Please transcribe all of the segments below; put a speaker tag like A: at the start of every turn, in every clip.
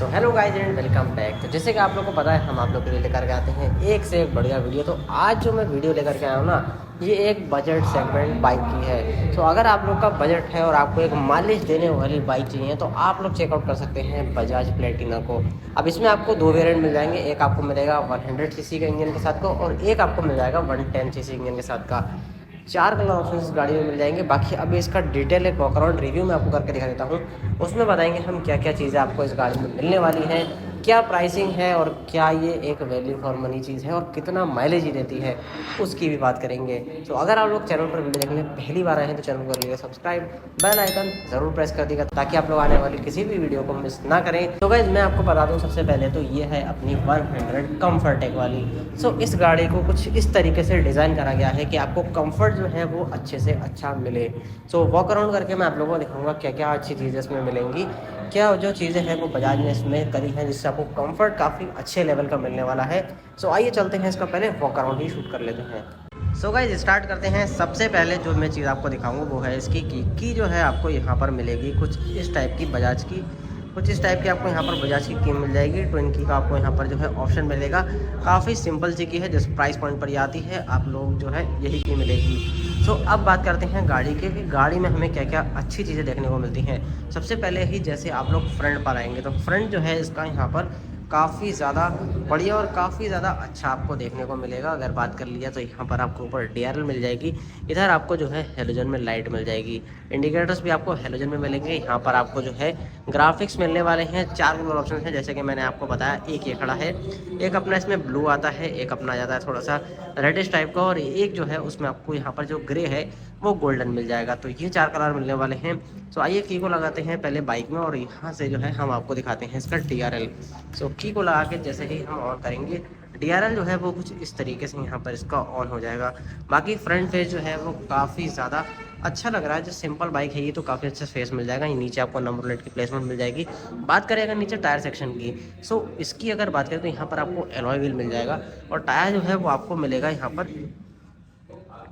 A: So hello guys and welcome back. तो जैसे कि आप लोगों को पता है हम आप लोग के लिए लेकर के आते हैं एक से एक बढ़िया वीडियो। तो आज जो मैं वीडियो लेकर के आया हूँ ना, ये एक बजट सेगमेंट बाइक की है। तो अगर आप लोग का बजट है और आपको एक माइलेज देने वाली बाइक चाहिए तो आप लोग चेकआउट कर सकते हैं बजाज प्लेटिना को। अब इसमें आपको दो वेरिएंट मिल जाएंगे, एक आपको मिलेगा 100 सीसी के इंजन के साथ को और एक आपको मिल जाएगा 110 सीसी इंजन के साथ का। चार कलर ऑप्शन इस गाड़ी में मिल जाएंगे। बाकी अभी इसका डिटेल एक वॉक अराउंड रिव्यू मैं आपको करके दिखा देता हूँ। उसमें बताएंगे हम क्या क्या चीज़ें आपको इस गाड़ी में मिलने वाली हैं, क्या प्राइसिंग है और क्या ये एक वैल्यू फॉर मनी चीज़ है और कितना माइलेज ही देती है, उसकी भी बात करेंगे। तो अगर आप लोग चैनल पर वीडियो देखने पहली बार आए हैं तो चैनल को कर लीजिए सब्सक्राइब, बेल आइकन ज़रूर प्रेस कर दीजिएगा ताकि आप लोग आने वाली किसी भी वीडियो को मिस ना करें। तो गाइस मैं आपको बता दूं, सबसे पहले तो ये है अपनी 100 कम्फर्टेक वाली। सो इस गाड़ी को कुछ इस तरीके से डिज़ाइन करा गया है कि आपको कम्फर्ट जो है वो अच्छे से अच्छा मिले। सो वॉक अराउंड करके मैं आप लोगों को दिखाऊंगा क्या क्या अच्छी चीज़ें इसमें मिलेंगी, क्या जो चीज़ें हैं वो बजाज ने इसमें करी हैं जिससे आपको कंफर्ट काफ़ी अच्छे लेवल का मिलने वाला है। सो आइए चलते हैं, इसका पहले वॉक अराउंड ही शूट कर लेते हैं। सो गाइस स्टार्ट करते हैं। सबसे पहले जो मैं चीज़ आपको दिखाऊंगा वो है इसकी की जो है आपको यहाँ पर मिलेगी कुछ इस टाइप की, बजाज की कुछ इस टाइप की आपको यहाँ पर बजाज की मिल जाएगी। ट्विन की का आपको यहाँ पर जो है ऑप्शन मिलेगा। काफ़ी सिंपल सी की है, जिस प्राइस पॉइंट पर ये आती है आप लोग जो है यही की मिलेगी। सो अब बात करते हैं गाड़ी के कि गाड़ी में हमें क्या क्या अच्छी चीज़ें देखने को मिलती हैं। सबसे पहले ही जैसे आप लोग फ्रंट पर आएंगे तो फ्रंट जो है इसका यहाँ पर काफ़ी ज़्यादा बढ़िया और काफ़ी ज़्यादा अच्छा आपको देखने को मिलेगा। अगर बात कर लिया तो यहाँ पर आपको ऊपर DRL मिल जाएगी, इधर आपको जो है हेलोजन में लाइट मिल जाएगी, इंडिकेटर्स भी आपको हेलोजन में मिलेंगे। यहाँ पर आपको जो है ग्राफिक्स मिलने वाले हैं। चार कलर ऑप्शन हैं जैसे कि मैंने आपको बताया, एक ये खड़ा है, एक अपना इसमें ब्लू आता है, एक अपना आ जाता है थोड़ा सा रेडिश टाइप का, और एक जो है उसमें आपको यहाँ पर जो ग्रे है वो गोल्डन मिल जाएगा। तो ये चार कलर मिलने वाले हैं। तो आइए की को लगाते हैं पहले बाइक में और यहाँ से जो है हम आपको दिखाते हैं इसका DRL। सो की को लगा के जैसे ही हम ऑन करेंगे DRL जो है वो कुछ इस तरीके से यहाँ पर इसका ऑन हो जाएगा। बाकी फ्रंट फेस जो है वो काफ़ी ज़्यादा अच्छा लग रहा है। जो सिंपल बाइक है ये तो काफ़ी अच्छा फेस मिल जाएगा। ये नीचे आपको नंबर प्लेट की प्लेसमेंट मिल जाएगी। बात करें अगर नीचे टायर सेक्शन की, सो इसकी अगर बात करें तो यहाँ पर आपको एलॉय व्हील मिल जाएगा और टायर जो है वो आपको मिलेगा यहाँ पर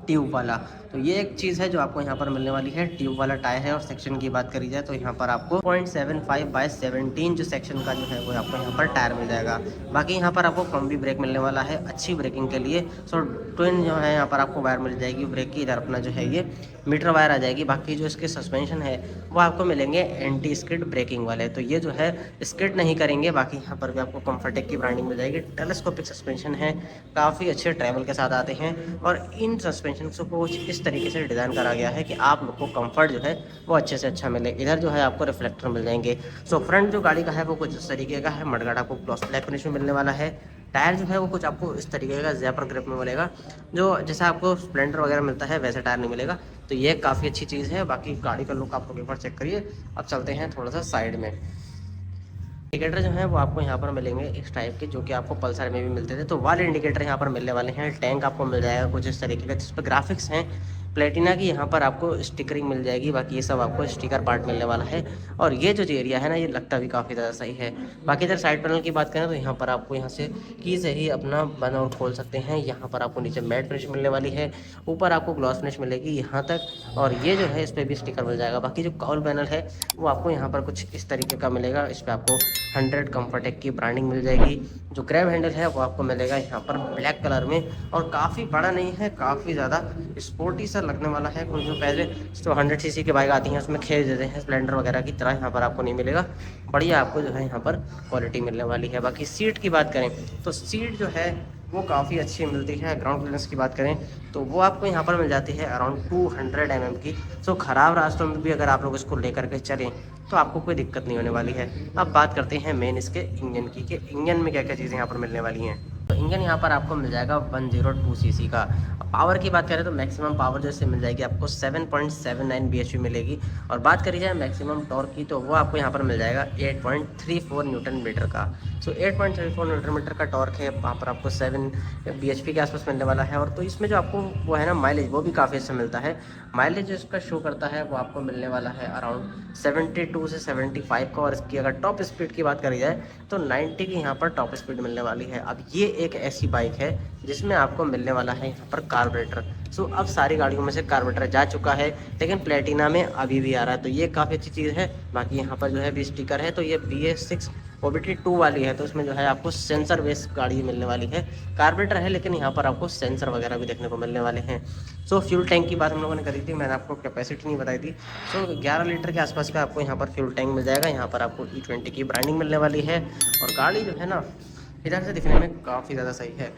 A: ट्यूब वाला। तो ये एक चीज़ है जो आपको यहाँ पर मिलने वाली है, ट्यूब वाला टायर है। और सेक्शन की बात करी जाए तो यहाँ पर आपको 0.75/17 जो सेक्शन का जो है वो आपको यहाँ पर टायर मिल जाएगा। बाकी यहाँ पर आपको कॉम्बी ब्रेक मिलने वाला है अच्छी ब्रेकिंग के लिए। सो ट्विन जो है यहाँ पर आपको वायर मिल जाएगी ब्रेक की, इधर अपना जो है ये मीटर वायर आ जाएगी। बाकी जो इसके सस्पेंशन है वो आपको मिलेंगे एंटी स्किड ब्रेकिंग वाले, तो ये जो है स्किड नहीं करेंगे। बाकी यहाँ पर भी आपको कम्फर्टेक की ब्रांडिंग मिल जाएगी। टेलीस्कोपिक सस्पेंशन है, काफ़ी अच्छे ट्रैवल के साथ आते हैं और इन सस्पेंशन को इस तरीके से डिज़ाइन करा गया है कि आप लोग को कंफर्ट जो है वो अच्छे से अच्छा मिले। इधर जो है आपको रिफ्लेक्टर मिल जाएंगे। सो फ्रंट जो गाड़ी का है वो कुछ इस तरीके का है, मडगार्ड आपको ग्लॉस ब्लैक फिनिश में मिलने वाला है। टायर जो है वो कुछ आपको इस तरीके का ज़ैपर ग्रिप में मिलेगा, जो जैसा आपको स्प्लेंडर वगैरह मिलता है वैसे टायर नहीं मिलेगा। तो ये काफ़ी अच्छी चीज़ है। बाकी गाड़ी का लुक आप लोग एक बार चेक करिए। अब चलते हैं थोड़ा सा साइड में। इंडिकेटर जो है वो आपको यहाँ पर मिलेंगे इस टाइप के, जो कि आपको पल्सर में भी मिलते थे। तो वाले इंडिकेटर यहाँ पर मिलने वाले हैं। टैंक आपको मिल जाएगा कुछ इस तरीके का जिस पर ग्राफिक्स हैं प्लेटिना की। यहाँ पर आपको स्टिकरिंग मिल जाएगी। बाकी ये सब आपको स्टिकर पार्ट मिलने वाला है। और ये जो एरिया है ना, ये लगता भी काफ़ी ज़्यादा सही है। बाकी इधर साइड पैनल की बात करें तो यहाँ पर आपको यहाँ से की से ही अपना बंद और खोल सकते हैं। यहाँ पर आपको नीचे मैट फिनिश मिलने वाली है, ऊपर आपको ग्लॉस फिनिश मिलेगी यहाँ तक, और ये जो है इस पर भी स्टिकर मिल जाएगा। बाकी जो कॉल पैनल है वो आपको यहाँ पर कुछ इस तरीके का मिलेगा। इस पर आपको 100 कम्फर्टेक की ब्रांडिंग मिल जाएगी। जो ग्रैब हैंडल है वो आपको मिलेगा यहाँ पर ब्लैक कलर में, और काफ़ी बड़ा नहीं है, काफ़ी ज़्यादा स्पोर्टी सा लगने वाला है। कुछ जो पहले तो 100 सीसी की बाइक आती हैं उसमें खेल देते हैं स्प्लेंडर वगैरह की तरह, यहाँ पर आपको नहीं मिलेगा। बढ़िया आपको जो है यहाँ पर क्वालिटी मिलने वाली है। बाकी सीट की बात करें तो सीट जो है वो काफ़ी अच्छी मिलती है। ग्राउंड क्लियरेंस की बात करें तो वो आपको यहाँ पर मिल जाती है अराउंड 200 mm की। सो ख़राब रास्तों में भी अगर आप लोग इसको लेकर के चलें तो आपको कोई दिक्कत नहीं होने वाली है। अब बात करते हैं मेन इसके इंजन की, कि इंजन में क्या क्या चीज़ें यहाँ पर मिलने वाली हैं। तो इंजन यहाँ पर आपको मिल जाएगा 102 सीसी का। पावर की बात करें तो मैक्सिमम पावर जैसे मिल जाएगी आपको 7.79 bhp मिलेगी। और बात करी जाए मैक्सिमम टॉर्क की तो वो आपको यहाँ पर मिल जाएगा 8.34 न्यूटन मीटर का। सो 8.34 न्यूटन मीटर का टॉर्क है, वहाँ पर आपको 7 bhp के आसपास मिलने वाला है। और तो इसमें जो आपको वो है ना माइलेज, वो भी काफ़ी अच्छा मिलता है। माइलेज जो इसका शो करता है वो आपको मिलने वाला है अराउंड 72 से 75 का। और इसकी अगर टॉप स्पीड की बात करी जाए तो 90 की यहाँ पर टॉप स्पीड मिलने वाली है। अब ये एक ऐसी बाइक है जिसमें आपको मिलने वाला है यहाँ पर कार्बोरेटर। सो अब सारी गाड़ियों में से कार्बोरेटर जा चुका है, लेकिन प्लेटिना में अभी भी आ रहा है, तो ये काफ़ी अच्छी चीज़ है। बाकी यहाँ पर जो है भी स्टिकर है, तो ये BS6 OBD2 वाली है, तो उसमें जो है आपको सेंसर बेस्ड गाड़ी मिलने वाली है। कार्बोरेटर है लेकिन यहाँ पर आपको सेंसर वगैरह भी देखने को मिलने वाले हैं। सो फ्यूल टैंक की बात हम लोगों ने करी थी, मैंने आपको कैपेसिटी नहीं बताई थी। सो 11 लीटर के आसपास का आपको यहाँ पर फ्यूल टैंक मिल जाएगा। यहाँ पर आपको E20 की ब्रांडिंग मिलने वाली है और गाड़ी जो है ना इधर से दिखने में काफ़ी ज़्यादा सही है।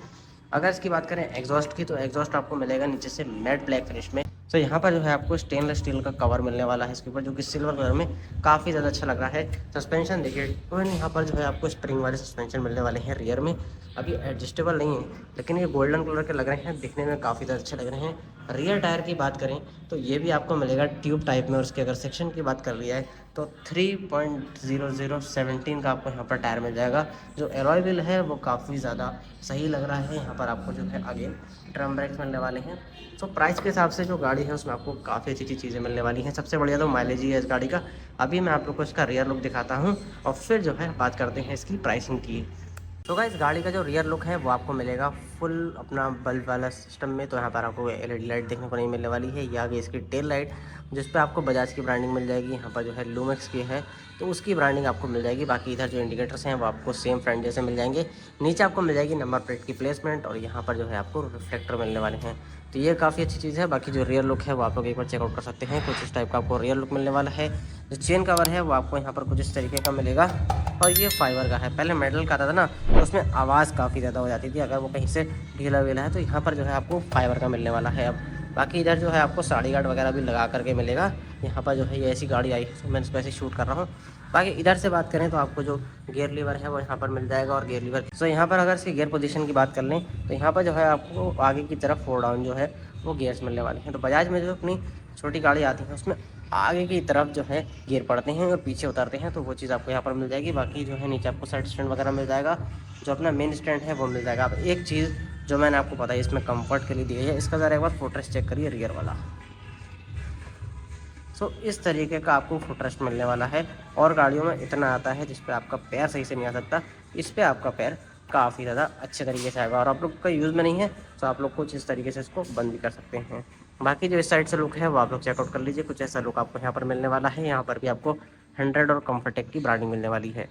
A: अगर इसकी बात करें एग्जॉस्ट की, तो एग्जॉस्ट आपको मिलेगा नीचे से मैट ब्लैक फिनिश में। तो यहाँ पर जो है आपको स्टेनलेस स्टील का कवर मिलने वाला है इसके ऊपर, जो कि सिल्वर कलर में काफ़ी ज़्यादा अच्छा लग रहा है। सस्पेंशन देखिए, तो यहाँ पर जो है आपको स्प्रिंग वाले सस्पेंशन मिलने वाले हैं रियर में। अभी एडजस्टेबल नहीं है लेकिन ये गोल्डन कलर के लग रहे हैं, दिखने में काफ़ी ज़्यादा अच्छे लग रहे हैं। रियर टायर की बात करें तो ये भी आपको मिलेगा ट्यूब टाइप में, और उसके अगर सेक्शन की बात कर लिया है तो 3.0017 का आपको यहाँ पर टायर मिल जाएगा। जो एलॉय व्हील है वो काफ़ी ज़्यादा सही लग रहा है। यहाँ पर आपको जो है आगे ड्रम ब्रेक्स मिलने वाले हैं। तो प्राइस के हिसाब से जो गाड़ी है उसमें आपको काफ़ी अच्छी अच्छी चीज़ें मिलने वाली हैं। सबसे बढ़िया तो माइलेज ही है इस गाड़ी का। अभी मैं आप लोग को इसका रियर लुक दिखाता हूँ और फिर जो है बात करते हैं इसकी प्राइसिंग की। तो गाइस गाड़ी का जो रियर लुक है वो आपको मिलेगा फुल अपना बल्ब वाला सिस्टम में। तो यहाँ पर आपको LED लाइट देखने को नहीं मिलने वाली है। ये आगे इसकी टेल लाइट जिस पे आपको बजाज की ब्रांडिंग मिल जाएगी। यहाँ पर जो है लूमेक्स की है तो उसकी ब्रांडिंग आपको मिल जाएगी। बाकी इधर जो इंडिकेटर्स हैं वो आपको सेम फ्रंट जैसे मिल जाएंगे। नीचे आपको मिल जाएगी नंबर प्लेट की प्लेसमेंट और यहाँ पर जो है आपको रिफ्लेक्टर मिलने वाले हैं। तो ये काफ़ी अच्छी चीज़ है। बाकी जो रियर लुक है वो आप लोग एक बार चेकआउट कर सकते हैं। कुछ इस टाइप का आपको रियर लुक मिलने वाला है। जो चेन कवर है वो आपको यहाँ पर कुछ इस तरीके का मिलेगा और ये फाइबर का है। पहले मेटल का आता था ना तो उसमें आवाज़ काफ़ी ज़्यादा हो जाती थी अगर वो कहीं से ढीला वीला है, तो यहाँ पर जो है आपको फाइबर का मिलने वाला है अब। बाकी इधर जो है आपको साड़ी गार्ड वगैरह भी लगा करके मिलेगा। यहाँ पर जो है ये ऐसी गाड़ी आई है तो मैं इस पर ऐसे शूट कर रहा हूँ। बाकी इधर से बात करें तो आपको जो गियर लीवर है वो यहाँ पर मिल जाएगा और गियर लीवर तो यहाँ पर अगर इसकी गियर पोजीशन की बात कर लें तो यहाँ पर जो है आपको आगे की तरफ 4 डाउन जो है वो गियर्स मिलने वाले हैं। तो बजाज में जो अपनी छोटी गाड़ी आती है उसमें आगे की तरफ जो है गियर पड़ते हैं और पीछे उतरते हैं, तो वो चीज़ आपको यहाँ पर मिल जाएगी। बाकी जो है नीचे आपको साइड स्टैंड वगैरह मिल जाएगा। जो अपना मेन स्टैंड है वो मिल जाएगा। अब एक चीज़ जो मैंने आपको बताई इसमें कंफर्ट के लिए दी है, इसका ज़रा एक बार फुटरेस्ट चेक करिए रियर वाला। सो इस तरीके का आपको फुटरेस्ट मिलने वाला है। और गाड़ियों में इतना आता है जिस पर आपका पैर सही से नहीं आ सकता, इस पर आपका पैर काफ़ी ज़्यादा अच्छे तरीके से आएगा। और आप लोग का यूज़ में नहीं है तो आप लोग कुछ इस तरीके से इसको बंद भी कर सकते हैं। बाकी जो इस साइड से लुक है वो आप लोग चेकआउट कर लीजिए। कुछ ऐसा लुक आपको यहाँ पर मिलने वाला है। यहाँ पर भी आपको 100 और कम्फर्टेक की ब्रांडिंग मिलने वाली है।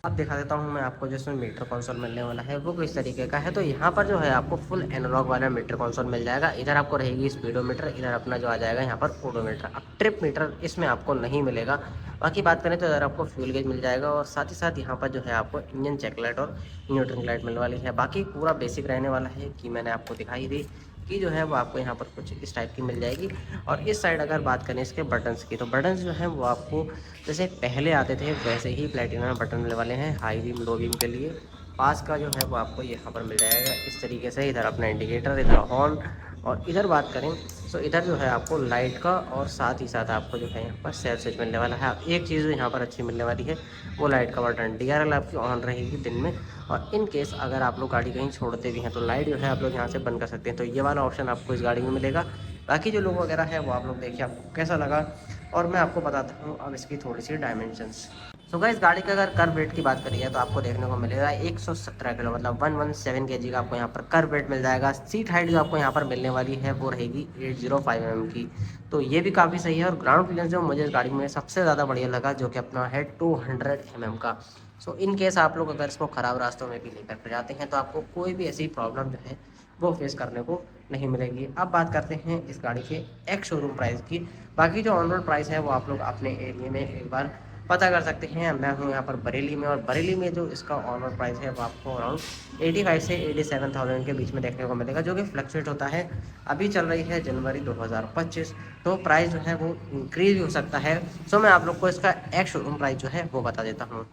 A: अब दिखा देता हूँ मैं आपको जिसमें मीटर कंसोल मिलने वाला है वो किस तरीके का है। तो यहाँ पर जो है आपको फुल एनालॉग वाला मीटर कंसोल मिल जाएगा। इधर आपको रहेगी स्पीडोमीटर, इधर अपना जो आ जाएगा यहाँ पर ओडोमीटर। अब ट्रिप मीटर इसमें आपको नहीं मिलेगा। बाकी बात करें तो इधर आपको फ्यूल गेज मिल जाएगा और साथ ही साथ यहाँ पर जो है आपको इंजन चेक लाइट और न्यूट्रल लाइट मिलने वाली है। बाकी पूरा बेसिक रहने वाला है कि मैंने आपको दिखाई दी कि जो है वो आपको यहाँ पर कुछ इस टाइप की मिल जाएगी। और इस साइड अगर बात करें इसके बटन्स की, तो बटन्स जो है वो आपको जैसे पहले आते थे वैसे ही प्लेटिना में बटन मिलने वाले हैं हाई बीम लो बीम के लिए। पास का जो है वो आपको यहाँ पर मिल जाएगा इस तरीके से। इधर अपना इंडिकेटर, इधर हॉर्न, और इधर बात करें तो इधर जो है आपको लाइट का और साथ ही साथ आपको जो है यहाँ पर सेल्फ स्विच मिलने वाला है। एक चीज़ यहाँ पर अच्छी मिलने वाली है वो लाइट का बटन। DRL आपकी ऑन रहेगी दिन में, और इन केस अगर आप लोग गाड़ी कहीं छोड़ते भी हैं तो लाइट जो है आप लोग यहाँ से बंद कर सकते हैं। तो ये वाला ऑप्शन आपको इस गाड़ी में मिलेगा। बाकी जो लोग वगैरह है वो आप लोग देखिए आपको कैसा लगा, और मैं आपको बताता हूँ अब इसकी थोड़ी सी डायमेंशंस। तो गाइस गाड़ी का अगर कर्व वेट की बात करिए तो आपको देखने को मिलेगा 117 किलो, मतलब 117 kg का आपको यहाँ पर कर्व वेट मिल जाएगा। सीट हाइट जो आपको यहाँ पर मिलने वाली है वो रहेगी 805 mm की, तो ये भी काफ़ी सही है। और ग्राउंड क्लियरेंस जो मुझे इस गाड़ी में सबसे ज़्यादा बढ़िया लगा जो कि अपना है 200 mm का। सो इन केस आप लोग अगर इसको ख़राब रास्तों में भी लेकर के जाते हैं तो आपको कोई भी ऐसी प्रॉब्लम जो है वो फेस करने को नहीं मिलेगी। अब बात करते हैं इस गाड़ी के एक्स शोरूम प्राइस की। बाकी जो ऑन रोड प्राइस है वो आप लोग अपने एरिया में एक बार पता कर सकते हैं। मैं हूँ यहाँ पर बरेली में, और बरेली में जो इसका ऑन रोड प्राइस है वो आपको अराउंड 85 से 87,000 के बीच में देखने को मिलेगा, जो कि फ्लक्चुएट होता है। अभी चल रही है जनवरी 2025, तो प्राइस जो है वो इंक्रीज भी हो सकता है। सो मैं आप लोग को इसका एक्स शोरूम प्राइस जो है वो बता देता हूँ।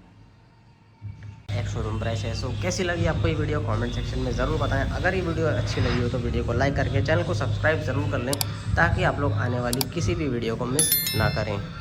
A: एक्स शोरूम प्राइस है। सो कैसी लगी आपको ये वीडियो कमेंट सेक्शन में ज़रूर बताएं। अगर ये वीडियो अच्छी लगी हो तो वीडियो को लाइक करके चैनल को सब्सक्राइब ज़रूर कर लें ताकि आप लोग आने वाली किसी भी वीडियो को मिस ना करें।